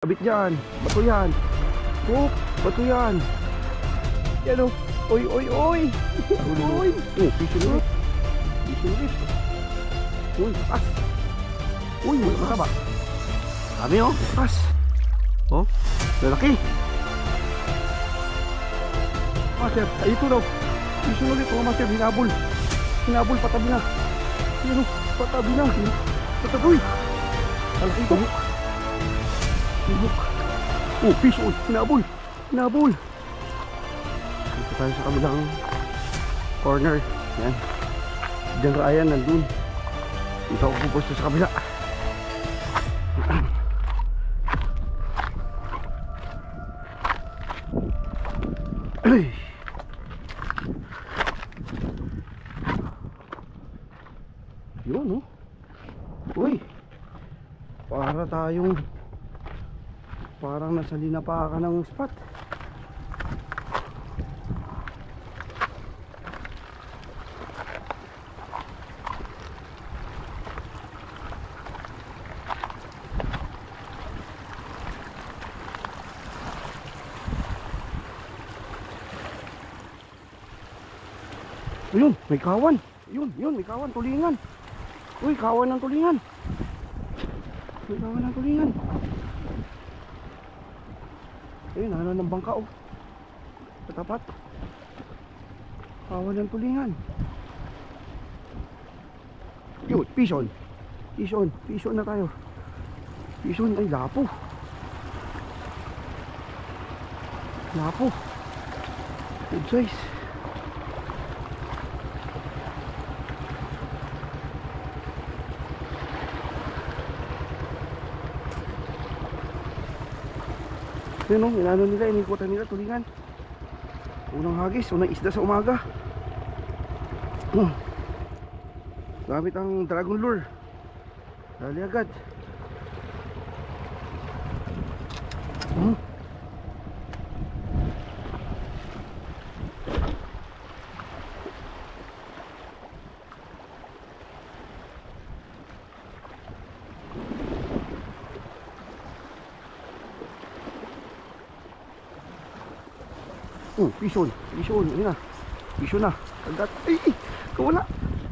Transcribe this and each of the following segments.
Kabit dyan. Bato yan. Oh, bato yan. Yan o. Oy, oy, oy. Oy. Oh, fish ulit. Fish ulit. Uy, pas. Uy, mataba. Kami o, pas. Oh, lalaki. Master, ay ito daw. Fish ulit. Oh, master, hinabol. Hinabol, patabi na. Yan o, patabi na. Patabi. Alaki ito. Oh, fish on. Hinabol. Hinabol. Dito tayo sa kabilang corner. Yan. Diyan Ryan nandun. Dito ako pupusto sa kabila. Ay. Yun, oh. Uy. Para tayong parang nasa linapakan ng spot. Ayun, may kawan. Yun, may kawan, tulingan. Uy, kawan ng tulingan. May kawan ng tulingan. Ayun, ano ng bangka oh. Katapat. Kawan ng tulingan. Yun, fish on. Fish on. Fish on na tayo. Fish on, ay lapo. Lapo. Good size. Yun o, inano nila, inikutan nila, tulingan. Unang hagis, unang isda sa umaga. Gamit ang dragon lure. Dali agad. Pison, ayun na. Pison na. Kagat. Ay, kawala.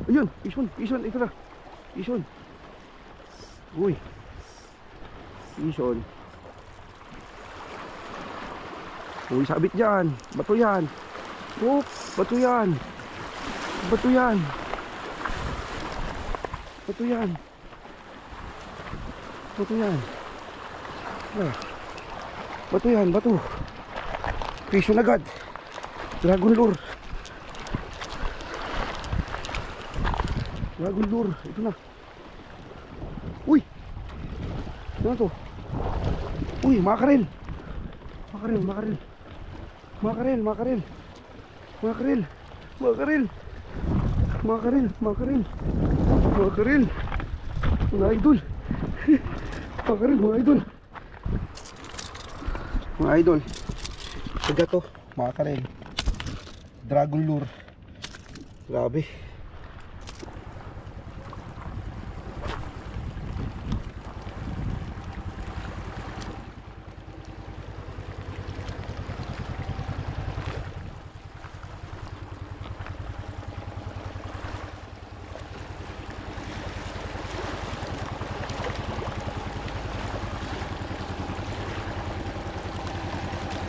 Ayun, pison, ito na. Pison. Uy. Pison. Uy, sabit dyan. Bato yan. Oh, bato yan. Bato yan. Bato yan. Bato yan. Bato yan, bato. Pison agad. Dragon lure. Dragon lure. Ito na. Uy. Ano to? Uy, makarel. Makarel. Mga idol. Mga idol. Mga idol. Saga to, makarel. Dragon lure. Grabe.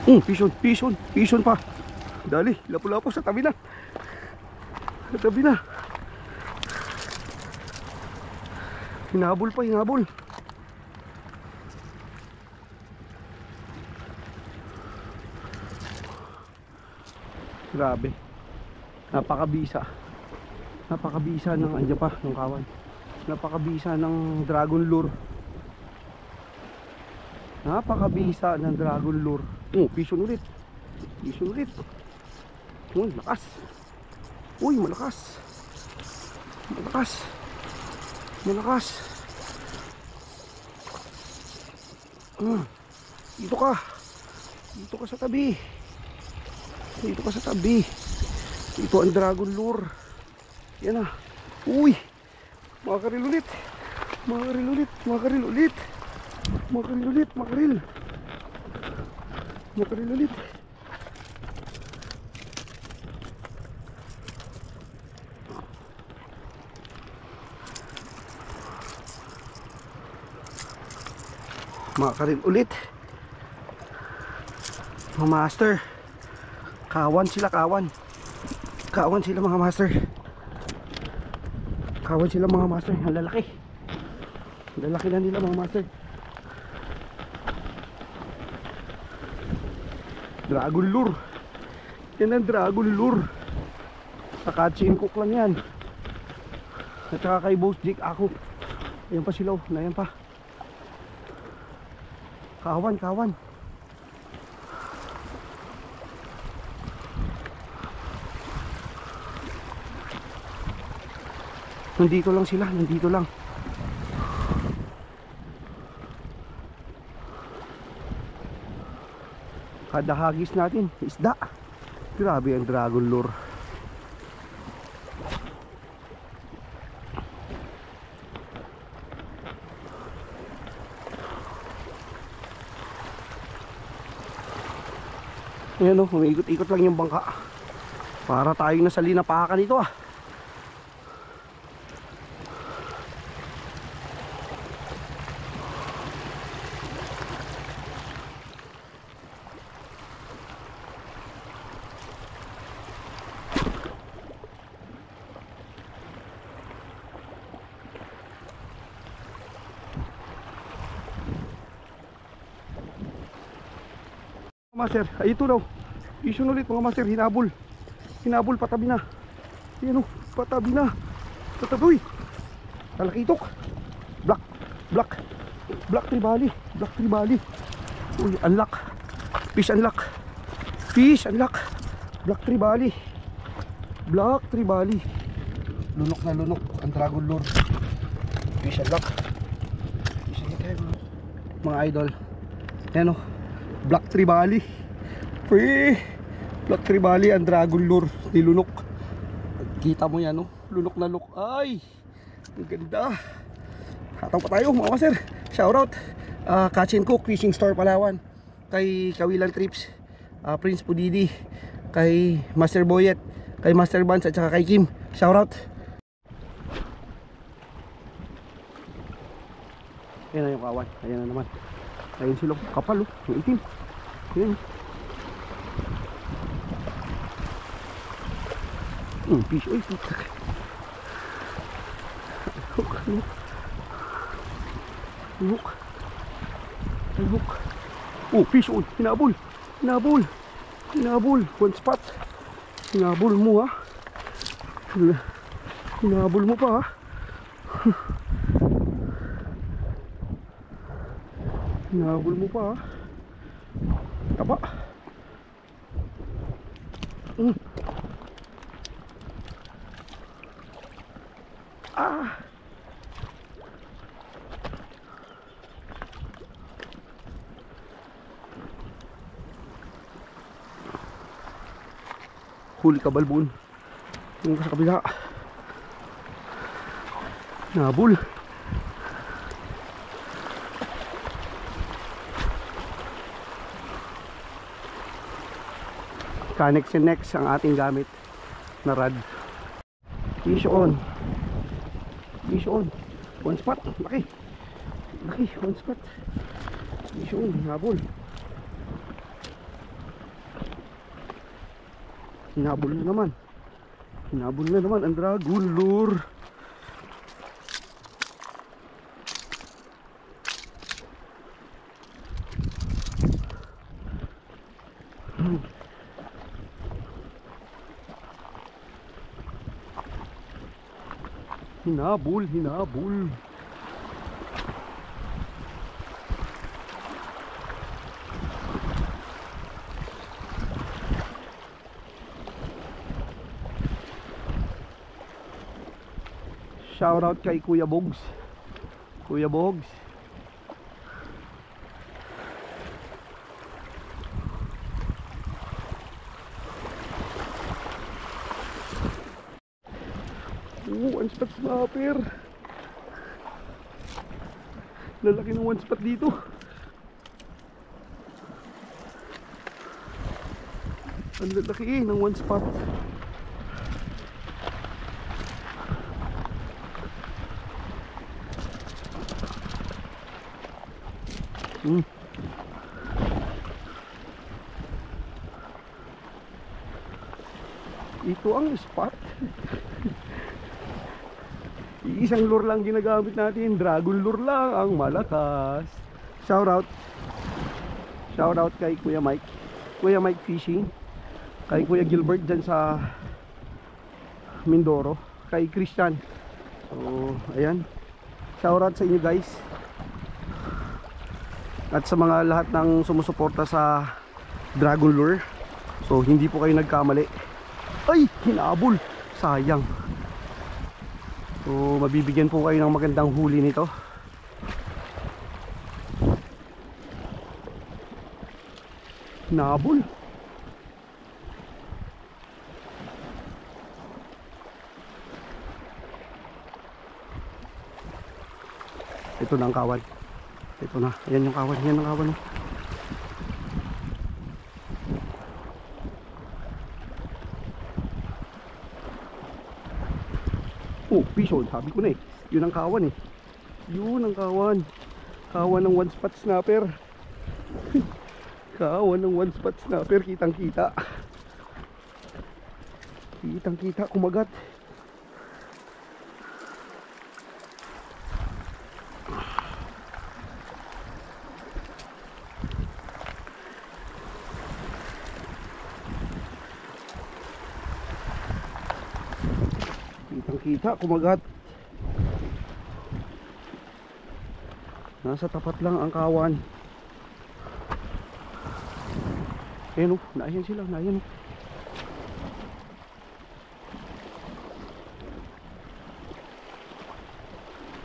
Pison pa. Dali, lapo-lapo sa tabi na. Hinabol pa. Grabe. Napakabisa ng andyan pa, ng kawan. Napakabisa ng dragon lure. Pison ulit. Uy, lakas. Malakas. Dito ka sa tabi. Ito ang dragon lure. Yan na. Uy, makaril ulit. Makaril ulit, makaril. Makaril ulit. Makaril ulit. Mga master. Kawan sila, kawan. Kawan sila mga master. Kawan sila mga master. Ang lalaki. Ang lalaki na nila mga master. Dragon lure. Yan ang dragon lure. Sa catch and cook lang yan. At saka kay Boss Jake ako. Ayan pa sila. Ayan pa. Kawan, kawan. Nandito lang sila, nandito lang. Kada hagis natin, isda. Grabe ang dragon lure. Ayan o, umiikot-ikot lang yung bangka. Para tayo nasa linapakan ito ah. Master, ay ito daw. Isun ulit mga master, hinabol. Hinabol, patabi na. Ayan o, patabi na. Patabi. Talakitok. Black tribali. Black tribali. Uy, unlock. Fish unlock. Fish unlock. Black tribali. Black tribali. Lunok na lunok ang dragon lure. Fish unlock. Fish unlock mga idol. Ayan o. Black tribali. Black tribali ang dragon lure. Nilunok. Kita mo yan, no? Lunok na lunok. Ay, ang ganda. Hataw pa tayo mga master. Shoutout Catch and Cook Fishing Store Palawan. Kay Kawilan Trips, Prince Pudidi, kay Master Boyet, kay Master Vance at saka kay Kim. Shoutout. Ayan na yung kawan. Ayan na naman. Ayun sila, kapal oh, yung itim. Ayan. Fish, oy, putak. Hook. Oh, fish, oh, hinabol. One spot. Hinabol mo ha. Hinabol mo pa ha. Hinabol mo pa ha. Taba. Huli ka balbon. Yung sa kabila. Hinabol. Canex and Nex ang ating gamit na rod. Fish on. One spot. Laki, one spot. Fish on. Hinabol. Hinabol na naman ang dragon lure. Hinabol. Shout out kay Kuya Bogs. One spot snapper. Lalaki ng one spot dito. Ang lalaki ng one spot. Ito ang spot. Isang lure lang ginagamit natin. Dragon lure lang ang malakas. Shout out kay Kuya Mike. Kuya Mike Fishing. Kay Kuya Gilbert dyan sa Mindoro. Kay Christian. So ayan, shout out sa inyo guys. At sa mga lahat ng sumusuporta sa Dragon Lure. So hindi po kayo nagkamali. Ay, hinabol. Sayang. So mabibigyan po kayo ng magandang huli nito. Hinabol. Ito na ang kawan. Ito na. Ayan yung kawan. Ayan ang kawan. Oh, bison. Sabi ko na eh. Yun ang kawan eh. Yun ang kawan. Kawan ng one spot snapper. Kawan ng one spot snapper. Kitang kita. Kitang kita. Kumagat. Kita kumagat. Nasa tapat lang ang kawan. Ayan o, naayan sila, naayan o.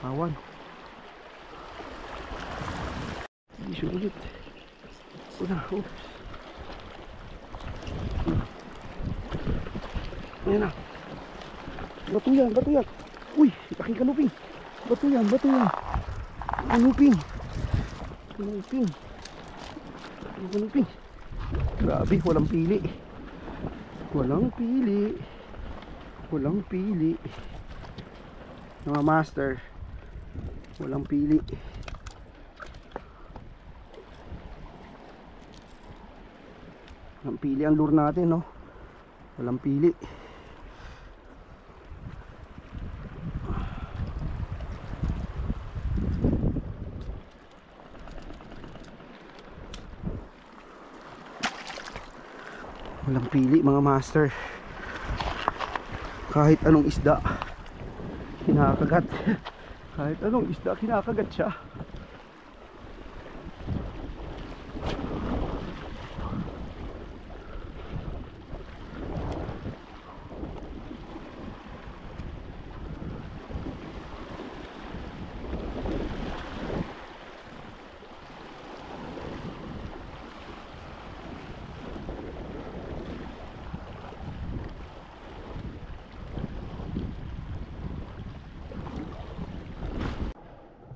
Kawan. Hindi siya ulit. Una, oops. Ayan na. Bato yan, bato yan. Uy, laking kanuping. Bato yan, bato yan. Kanuping. Kanuping. Kanuping. Grabe, walang pili. Walang pili. Walang pili. Mga master. Walang pili. Walang pili ang lure natin, no? Walang pili. Walang pili mga master. Kahit anong isda kinakagat. Kahit anong isda kinakagat siya.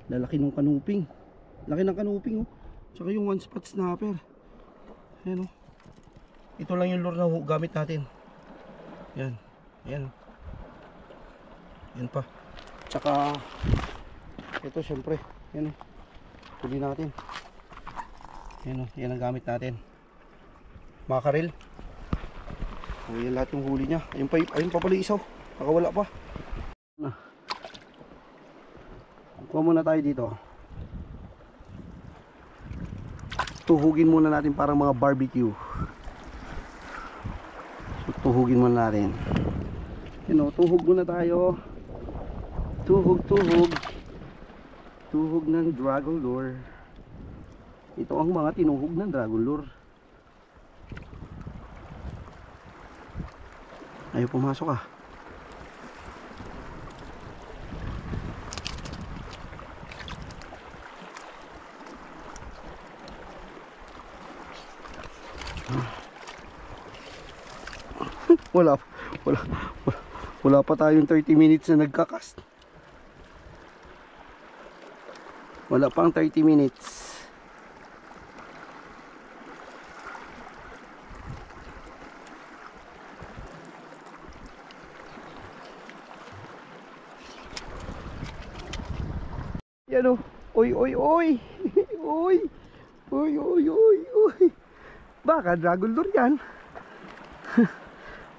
Lalaki ng kanuping. Laki ng kanuping oh. Tsaka yung one spot snapper. Ayan oh. Ito lang yung lure na gamit natin. Yan. Yan. Yan pa. Tsaka ito syempre. Yan oh. Huli natin. Yan oh. Yan ang gamit natin. Makarel. So yan lahat yung huli niya. Ayun pa pala isaw. Nakawala pa. Kuha muna tayo dito. Tuhugin muna natin parang mga barbecue. So tuhugin muna natin. Tuhog muna tayo. Tuhog. Tuhog ng dragon lure. Ito ang mga tinuhog ng dragon lure. Ayaw pumasok ah. Wala pa tayong 30 minutes na nagkakast. Wala pang 30 minutes. Yan o. Uy, uy, uy. Uy. Uy, uy, uy, uy. Baka dragon lure yan.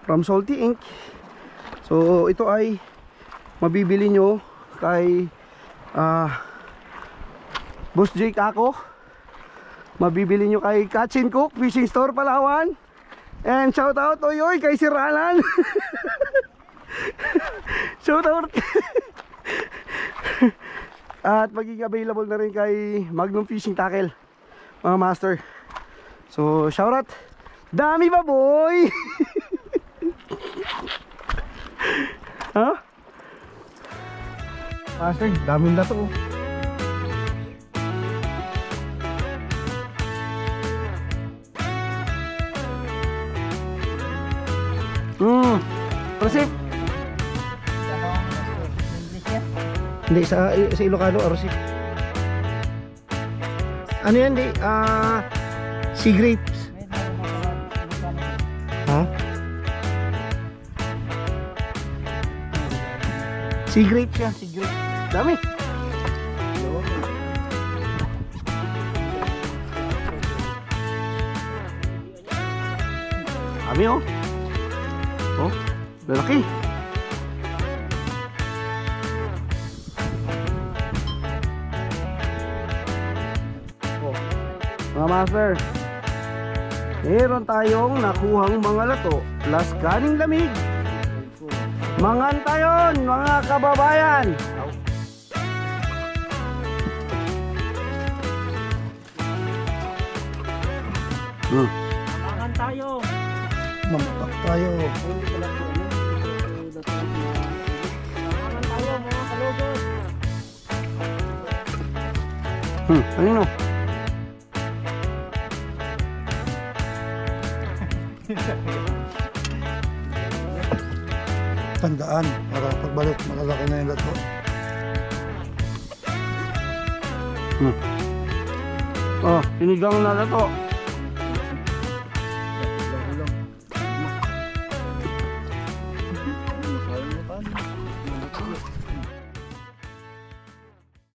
From Salty Inc. So ito ay mabibili nyo kay Boss Jake ako. Mabibili nyo kay Catch and Cook Fishing Store Palawan. And shout out oy oy kay Sir Alan. Shout out. At magiging available na rin kay Magnum Fishing Tackle, mga master. So shout out. Dami ba boy? Ha? Master, dami na to. Rosip. Hindi, sa Ilocano, Rosip. Ano yan, di? Sea grapes. Ha? Sea grapes yan, sea grapes. Dami. Dami oh. Oh, lalaki. Oh, mga master, meron tayong nakuhang mga lato plus kaning lamig. Manganta yun, mga kababayan. Mangan tayo. Mamapak tayo. Mangan tayo mga kalugod. Kanino? Tandaan para pagbalik malalaki na yung lato. Oh, sinigang na lato.